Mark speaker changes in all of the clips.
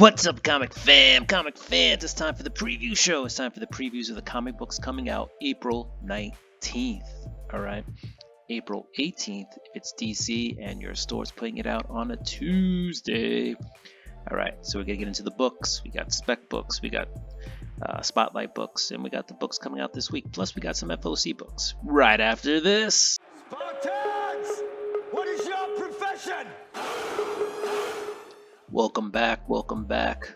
Speaker 1: What's up, comic fam? Comic fans, it's time for the preview show. It's time for the previews of the comic books coming out April 19th. All right, April 18th, if it's DC and your store's putting it out on a Tuesday. All right, so we're gonna get into the books. We got spec books, we got spotlight books, and we got the books coming out this week. Plus, we got some FOC books right after this.
Speaker 2: Spartans! What is your profession?
Speaker 1: Welcome back. Welcome back.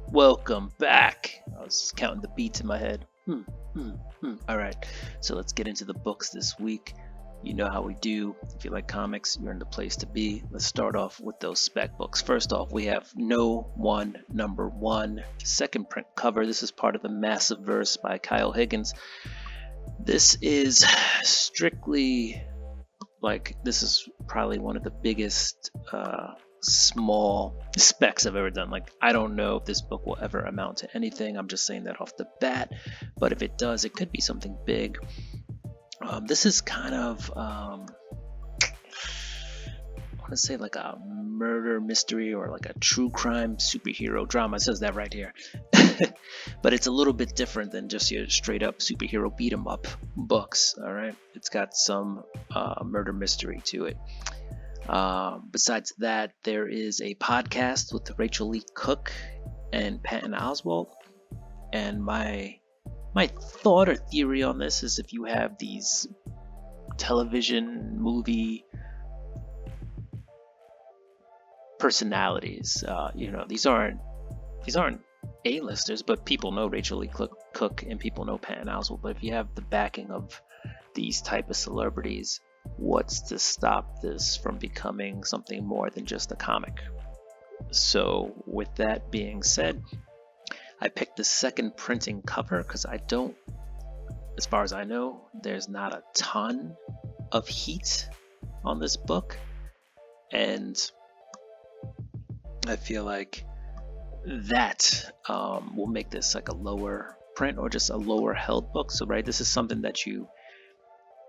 Speaker 1: Welcome back. I was just counting the beats in my head. All right, so let's get into the books this week. You know how we do. If you like comics, you're in the place to be. Let's start off with those spec books. First off, we have No One Number One, second print cover. This is part of the Massive Verse by Kyle Higgins. This is strictly this is probably one of the biggest small specs I've ever done. I don't know if this book will ever amount to anything. I'm just saying that off the bat, but if it does, it could be something big. This is kind of I want to say like a murder mystery or like a true crime superhero drama. It says that right here. But it's a little bit different than just your straight up superhero beat 'em up books. All right, it's got some murder mystery to it. Besides that, there is a podcast with Rachel Lee Cook and Patton Oswalt. And my thought or theory on this is, if you have these television movie personalities, these aren't A-listers, but people know Rachel Lee Cook and people know Patton Oswalt. But if you have the backing of these type of celebrities, what's to stop this from becoming something more than just a comic? So with that being said, I picked the second printing cover because as far as I know, there's not a ton of heat on this book, and I feel like that will make this like a lower print or just a lower held book. So right, this is something that you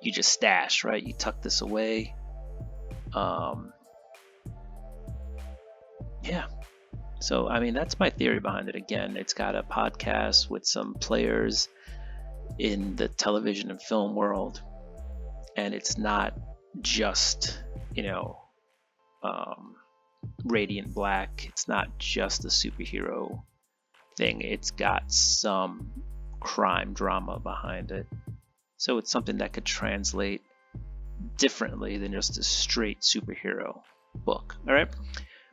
Speaker 1: just stash, right? You tuck this away. Yeah. So, I mean, that's my theory behind it. Again, it's got a podcast with some players in the television and film world. And it's not just, Radiant Black. It's not just a superhero thing. It's got some crime drama behind it. So it's something that could translate differently than just a straight superhero book. All right.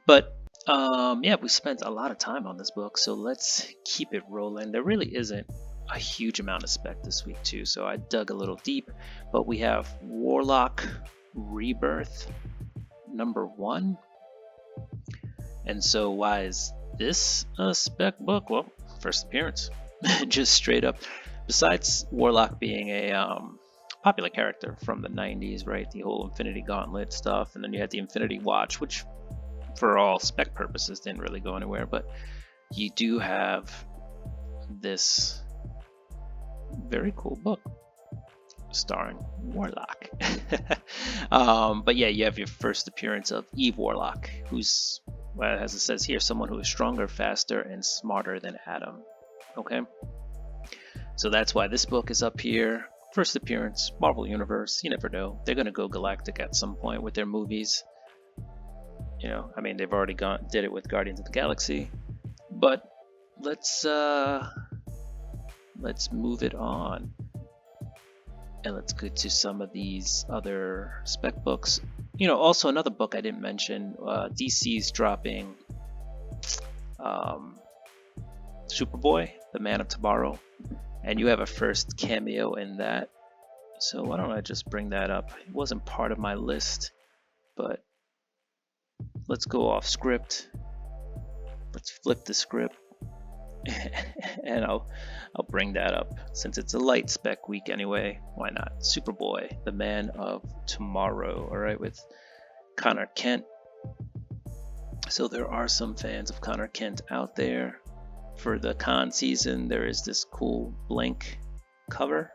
Speaker 1: But we spent a lot of time on this book, so let's keep it rolling. There really isn't a huge amount of spec this week too, so I dug a little deep. But we have Warlock Rebirth #1. And so why is this a spec book? Well, first appearance. Just straight up. Besides Warlock being a popular character from the 90s, right? The whole Infinity Gauntlet stuff, and then you had the Infinity Watch, which for all spec purposes didn't really go anywhere, but you do have this very cool book starring Warlock. But yeah, you have your first appearance of Eve Warlock, who's, well, as it says here, someone who is stronger, faster, and smarter than Adam. Okay, so that's why this book is up here. First appearance, Marvel Universe. You never know, they're gonna go galactic at some point with their movies. I mean, they've already did it with Guardians of the Galaxy. But let's move it on, and let's get to some of these other spec books. Also another book I didn't mention, DC's dropping Superboy, the Man of Tomorrow, and you have a first cameo in that. So why don't I just bring that up? It wasn't part of my list, but let's go off script. Let's flip the script, and I'll bring that up since it's a light spec week anyway. Why not? Superboy, the Man of Tomorrow. All right, with Connor Kent. So there are some fans of Connor Kent out there. For the con season, there is this cool blank cover.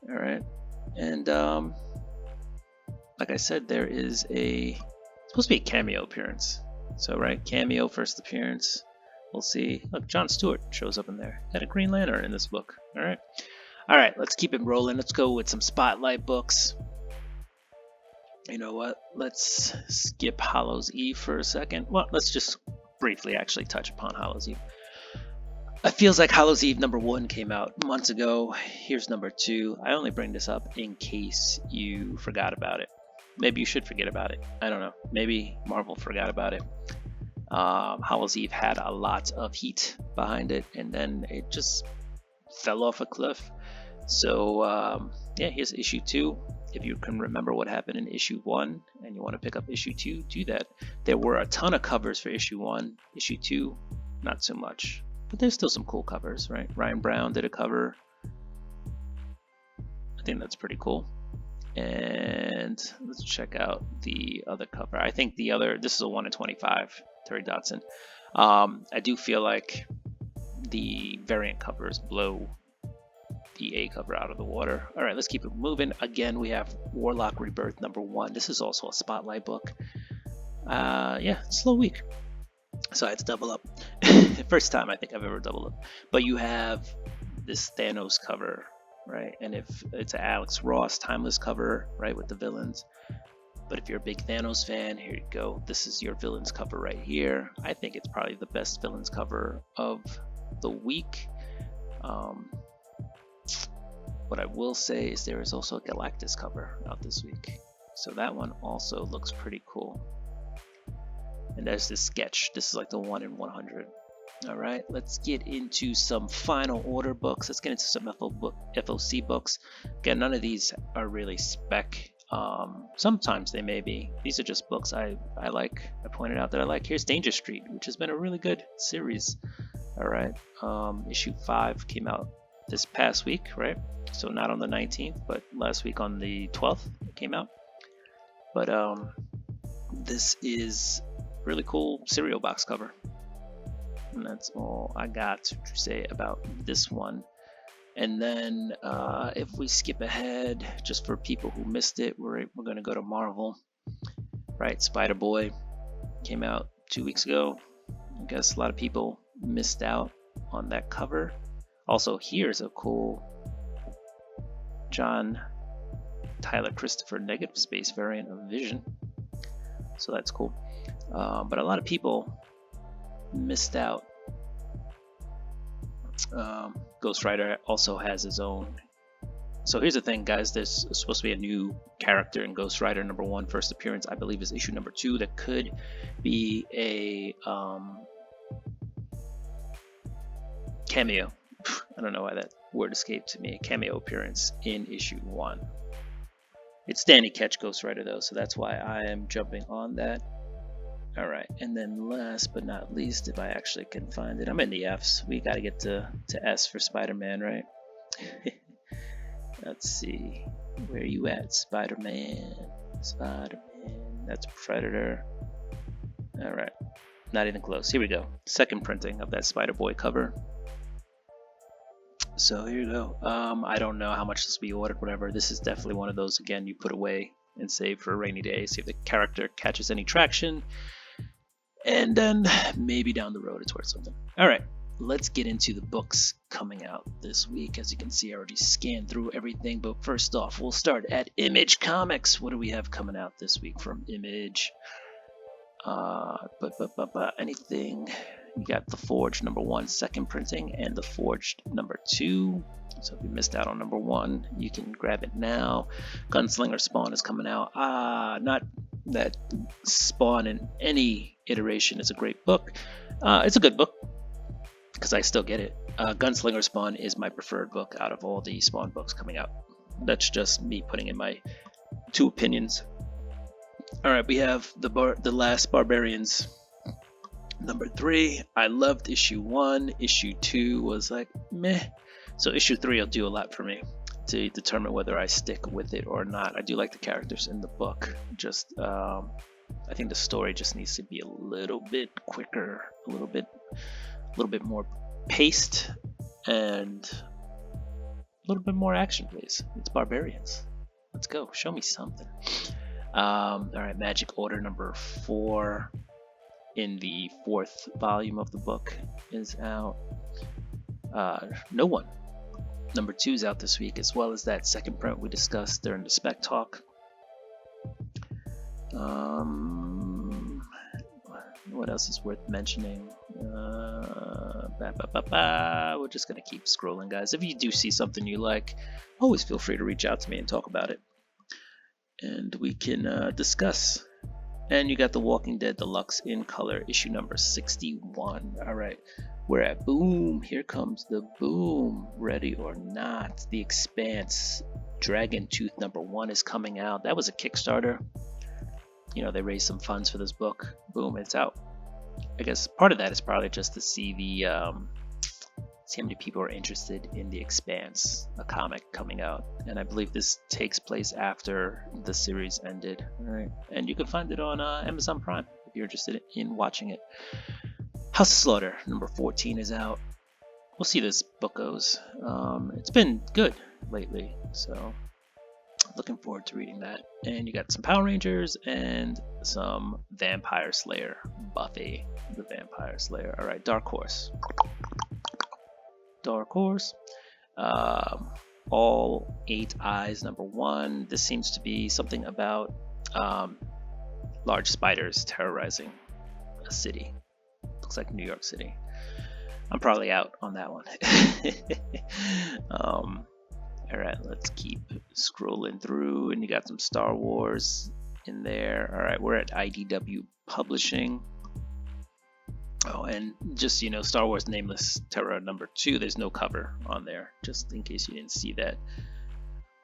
Speaker 1: All right, and like I said, there is supposed to be a cameo appearance. So, right, cameo, first appearance. We'll see. Look, Jon Stewart shows up in there. Got a Green Lantern in this book. All right, let's keep it rolling. Let's go with some Spotlight books. You know what? Let's skip Hallows Eve for a second. Well, let's just briefly actually touch upon Hallows Eve. It feels like Hallows Eve #1 came out months ago. Here's #2. I only bring this up in case you forgot about it. Maybe you should forget about it. I don't know. Maybe Marvel forgot about it. Hallows Eve had a lot of heat behind it, and then it just fell off a cliff. So yeah, here's issue 2. If you can remember what happened in issue 1 and you want to pick up issue 2, do that. There were a ton of covers for issue 1. Issue 2, not so much. But there's still some cool covers, right? Ryan Brown did a cover. I think that's pretty cool. And let's check out the other cover. I think this is a 1 in 25, Terry Dodson. I do feel like the variant covers blow the A cover out of the water. All right, let's keep it moving. Again, we have Warlock Rebirth #1. This is also a Spotlight book. Yeah, slow week. So I had to double up. First time I think I've ever doubled up. But you have this Thanos cover, right? And if it's an Alex Ross Timeless cover, right, with the villains. But if you're a big Thanos fan, here you go. This is your villains cover right here. I think it's probably the best villains cover of the week. What I will say is there is also a Galactus cover out this week. So that one also looks pretty cool. And there's this sketch. This is like the 1 in 100. All right, let's get into some final order books. Let's get into some FOC books. Again, none of these are really spec. Sometimes they may be. These are just books I like. I pointed out that I like. Here's Danger Street, which has been a really good series. All right, issue 5 came out this past week, right? So not on the 19th, but last week on the 12th it came out. But this is really cool cereal box cover. And that's all I got to say about this one. And then if we skip ahead, just for people who missed it, we're going to go to Marvel. Right, Spider-Boy came out 2 weeks ago. I guess a lot of people missed out on that cover. Also, here's a cool John Tyler Christopher negative space variant of Vision. So that's cool. But a lot of people missed out. Ghost Rider also has his own. So here's the thing, guys. There's supposed to be a new character in Ghost Rider #1. First appearance, I believe, is issue #2. That could be a cameo. I don't know why that word escaped to me. A cameo appearance in issue 1. It's Danny Ketch Ghost Rider though, so that's why I am jumping on that. All right, and then last but not least, if I actually can find it, I'm in the F's. We got to get to S for Spider-Man, right? Let's see, where you at, Spider-Man? Spider-Man, that's Predator. All right, not even close. Here we go. Second printing of that Spider-Boy cover. So here you go. I don't know how much this will be ordered, whatever. This is definitely one of those, again, you put away and save for a rainy day. See if the character catches any traction. And then maybe down the road it's worth something. All right, let's get into the books coming out this week. As you can see, I already scanned through everything. But first off, we'll start at Image Comics. What do we have coming out this week from Image? Anything? You got The Forged #1 second printing and The Forged #2. So if you missed out on #1, you can grab it now. Gunslinger Spawn is coming out. Not that Spawn in any iteration is a great book. It's a good book because I still get it. Gunslinger Spawn is my preferred book out of all the Spawn books coming out. That's just me putting in my 2 opinions. All right, we have The Last Barbarians #3. I loved issue 1. Issue 2 was like meh. So issue 3 will do a lot for me to determine whether I stick with it or not. I do like the characters in the book. Just I think the story just needs to be a little bit quicker, a little bit more paced, and a little bit more action, please. It's Barbarians. Let's go. Show me something. All right, Magic Order #4. in the 4th volume of the book is out. No One, number 2 is out this week, as well as that second print we discussed during the Spec Talk. What else is worth mentioning? We're just gonna keep scrolling, guys. If you do see something you like, always feel free to reach out to me and talk about it, and we can discuss. And you got The Walking Dead Deluxe in color, issue number 61. All right, we're at boom. Here comes the boom. Ready or not, The Expanse Dragon Tooth number 1 is coming out. That was a Kickstarter. You know, they raised some funds for this book. Boom, it's out. I guess part of that is probably just to see see how many people are interested in The Expanse, a comic coming out. And I believe this takes place after the series ended. All right, and you can find it on Amazon Prime if you're interested in watching it. House of Slaughter number 14 is out. We'll see how this book goes. It's been good lately, so looking forward to reading that. And you got some Power Rangers and some Vampire Slayer, Buffy the Vampire Slayer. All right, Dark Horse. All 8 Eyes number 1. This seems to be something about large spiders terrorizing a city. Looks like New York City. I'm probably out on that one. Alright, let's keep scrolling through, and you got some Star Wars in there. Alright, we're at IDW Publishing. Oh, and just, you know, Star Wars Nameless Terror number 2, there's no cover on there, just in case you didn't see that.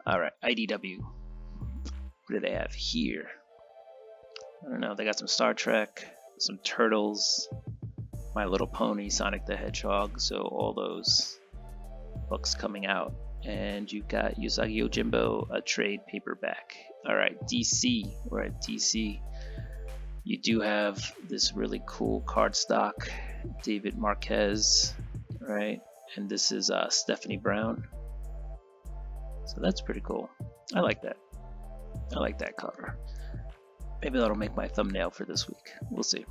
Speaker 1: Alright, IDW. What do they have here? I don't know, they got some Star Trek, some Turtles, My Little Pony, Sonic the Hedgehog, so all those books coming out. And you got Usagi Yojimbo, a trade paperback. Alright, DC. We're at DC. You do have this really cool cardstock, David Marquez, right? And this is Stephanie Brown. So that's pretty cool. I like that. I like that cover. Maybe that'll make my thumbnail for this week. We'll see.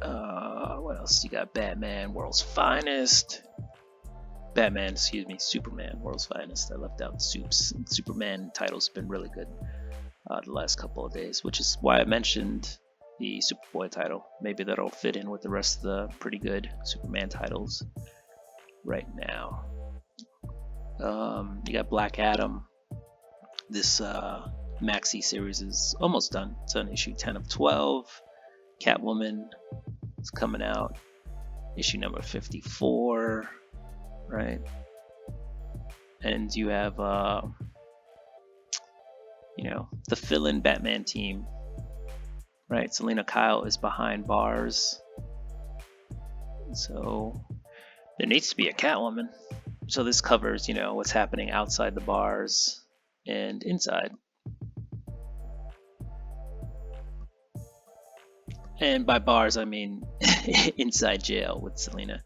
Speaker 1: What else? You got Batman, World's Finest. Superman, World's Finest. I left out Supes. Superman title's been really good the last couple of days, which is why I mentioned the Superboy title. Maybe that'll fit in with the rest of the pretty good Superman titles right now. You got Black Adam. This maxi series is almost done. It's on issue 10 of 12. Catwoman is coming out. Issue number 54. Right, and you have the fill-in Batman team, right? Selena Kyle is behind bars, so there needs to be a Catwoman. So this covers, what's happening outside the bars and inside. And by bars, I mean inside jail with Selena.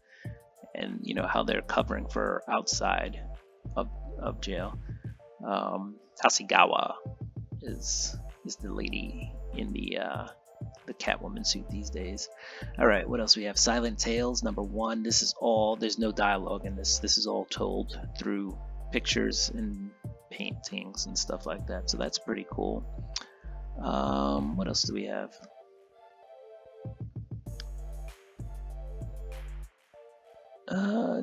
Speaker 1: And how they're covering for outside of jail. Hasegawa is the lady in the Catwoman suit these days. All right, what else we have? Silent Tales number 1. This is all. There's no dialogue in this. This is all told through pictures and paintings and stuff like that. So that's pretty cool. What else do we have?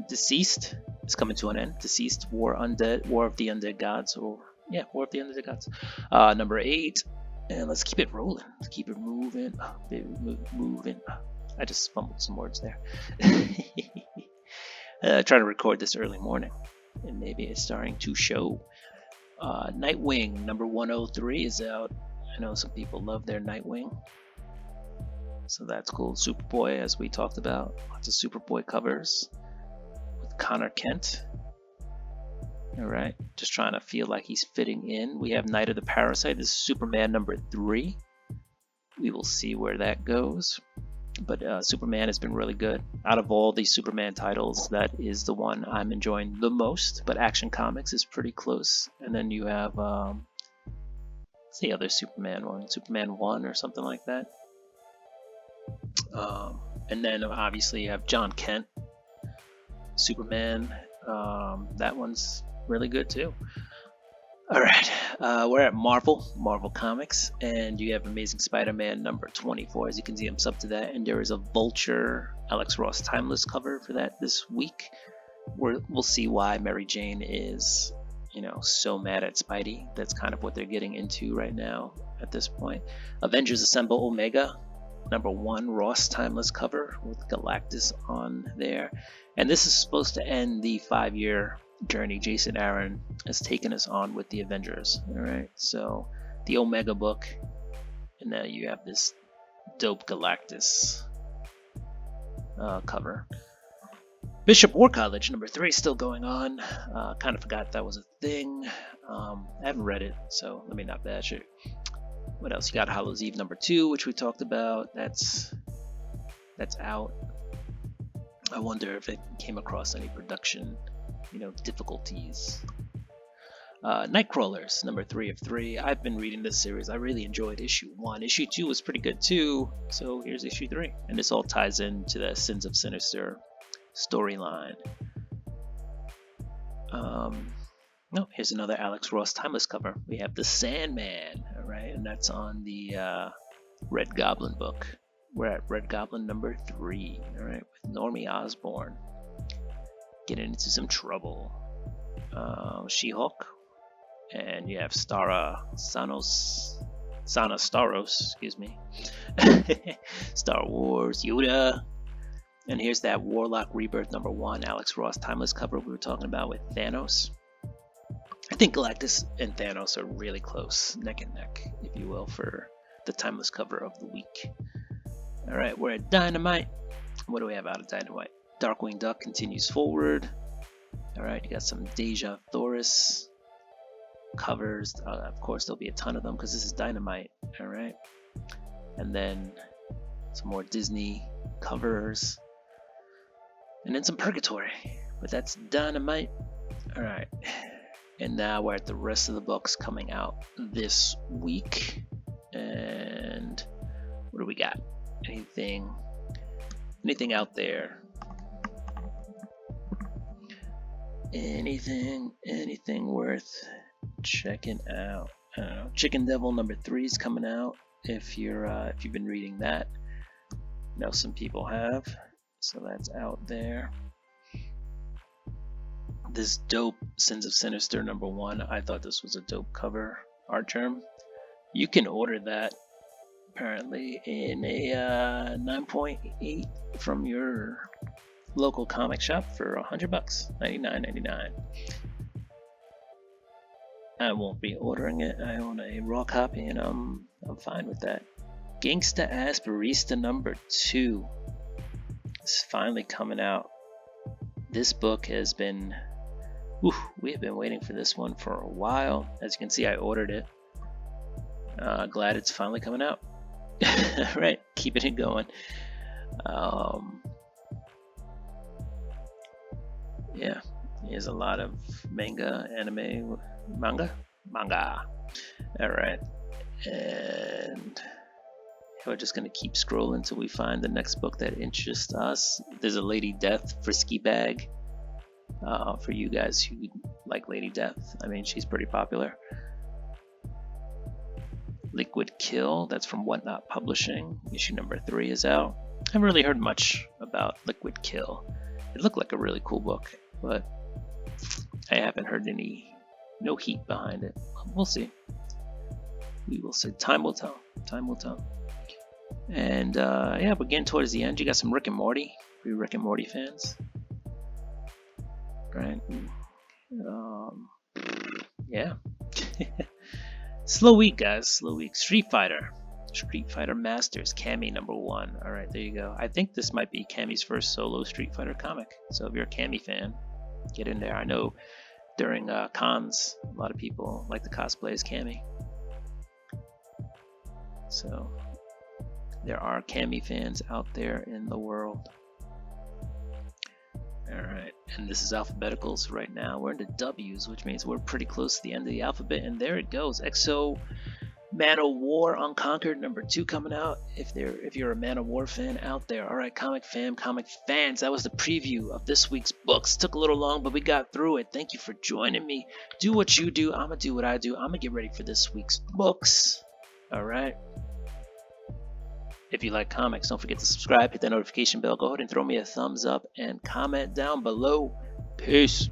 Speaker 1: Deceased is coming to an end. Deceased, War of the Undead Gods, War of the Undead Gods. Number 8, and let's keep it rolling. Let's keep it moving. Moving. I just fumbled some words there. Trying to record this early morning, and maybe it's starting to show. Nightwing number 103 is out. I know some people love their Nightwing, so that's cool. Superboy, as we talked about, lots of Superboy covers with Connor Kent. All right, just trying to feel like he's fitting in. We have Night of the Parasite. This is Superman number 3. We will see where that goes. But Superman has been really good. Out of all the Superman titles, that is the one I'm enjoying the most. But Action Comics is pretty close. And then you have, what's the other Superman one? Superman 1 or something like that. And then obviously you have John Kent, Superman. That one's really good too. All right, we're at Marvel Comics, and you have Amazing Spider-Man number 24. As you can see, I'm sub to that, and there is a Vulture Alex Ross Timeless cover for that this week. We'll see why Mary Jane is, so mad at Spidey. That's kind of what they're getting into right now at this point. Avengers Assemble Omega number 1 Ross Timeless cover with Galactus on there, and this is supposed to end the 5-year journey Jason Aaron has taken us on with the Avengers. All right, so the Omega book, and now you have this dope Galactus cover. Bishop War College number 3 still going on. Kind of forgot that was a thing. I haven't read it, so let me not bash it. What else? You got Hallows Eve number 2, which we talked about. That's out. I wonder if it came across any production difficulties. Nightcrawlers number 3 of 3. I've been reading this series. I really enjoyed issue 1. Issue 2 was pretty good too, so here's issue 3, and this all ties into the Sins of Sinister storyline. Here's another Alex Ross Timeless cover. We have the Sandman, all right, and that's on the Red Goblin book. We're at Red Goblin number 3, all right, with Normie Osborn getting into some trouble. She-Hulk, and you have Sana Staros, excuse me. Star Wars, Yoda, and here's that Warlock Rebirth number 1 Alex Ross Timeless cover we were talking about with Thanos. I think Galactus and Thanos are really close, neck and neck, if you will, for the Timeless cover of the week. All right, we're at Dynamite. What do we have out of Dynamite? Darkwing Duck continues forward. All right, you got some Deja Thoris covers. Of course, there'll be a ton of them because this is Dynamite. All right, and then some more Disney covers, and then some Purgatory. But that's Dynamite. All right, and now we're at the rest of the books coming out this week. And what do we got? Anything out there? Anything worth checking out? I don't know. Chicken Devil number 3 is coming out. If you've been reading that, some people have, so that's out there. This dope Sins of Sinister number 1. I thought this was a dope cover art term. You can order that apparently in a 9.8 from your local comic shop for $100, $99.99. I won't be ordering it. I own a raw copy, and I'm fine with that. Gangsta Ass Barista number 2 is finally coming out. This book has been, we have been waiting for this one for a while. As you can see, I ordered it. Glad it's finally coming out. Right, keeping it going. Yeah, here's a lot of manga. All right, and we're just gonna keep scrolling until we find the next book that interests us. There's a Lady Death frisky bag for you guys who like Lady Death. I mean, she's pretty popular. Liquid Kill, that's from Whatnot Publishing. Issue number 3 is out. I haven't really heard much about Liquid Kill. It looked like a really cool book, but I haven't heard no heat behind it. We'll see. We will see. Time will tell. And we're getting towards the end. You got some Rick and Morty. For you Rick and Morty fans, right? Yeah. Slow week, guys. Slow week. Street Fighter Masters, Cammy number 1. All right, there you go. I think this might be Cammy's first solo Street Fighter comic. So if you're a Cammy fan, get in there. I know during cons, a lot of people like to cosplay as Cammy. So there are Cammy fans out there in the world. All right, and this is alphabetical, so right now we're into W's, which means we're pretty close to the end of the alphabet, and there it goes. Exo Man of War Unconquered #2 coming out. If you're a Man of War fan out there. All right, comic fans, that was the preview of this week's books. Took a little long, but we got through it. Thank you for joining me. Do what you do. I'm gonna do what I do. I'm gonna get ready for this week's books. All right. If you like comics, don't forget to subscribe, hit that notification bell, go ahead and throw me a thumbs up and comment down below. Peace.